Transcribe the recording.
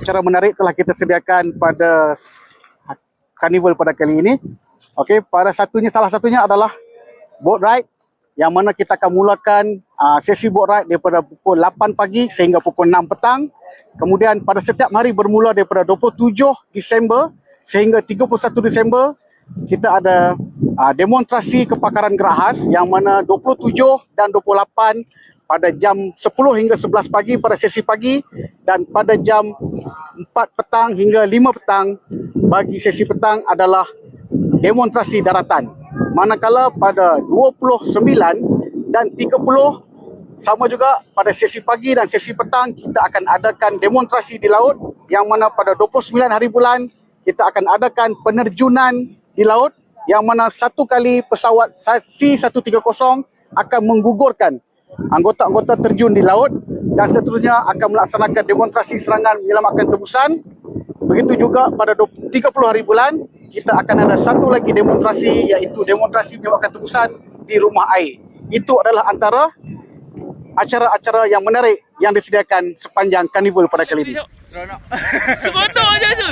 acara menarik telah kita sediakan pada karnival pada kali ini. Okey, salah satunya adalah boat ride yang mana kita akan mulakan sesi boat ride daripada pukul 8 pagi sehingga pukul 6 petang. Kemudian pada setiap hari bermula daripada 27 Disember sehingga 31 Disember kita ada demonstrasi kepakaran gerahas yang mana 27 dan 28 pada jam 10 hingga 11 pagi pada sesi pagi dan pada jam 4 petang hingga 5 petang bagi sesi petang adalah demonstrasi daratan. Manakala pada 29 dan 30 sama juga pada sesi pagi dan sesi petang kita akan adakan demonstrasi di laut yang mana pada 29 hari bulan kita akan adakan penerjunan di laut yang mana satu kali pesawat C-130 akan menggugurkan anggota-anggota terjun di laut dan seterusnya akan melaksanakan demonstrasi serangan menyelamatkan tebusan. Begitu juga pada 30 hari bulan kita akan ada satu lagi demonstrasi iaitu demonstrasi menyelamatkan tebusan di rumah air. Itu adalah antara acara-acara yang menarik yang disediakan sepanjang karnival pada kali ini. Seronok je tu.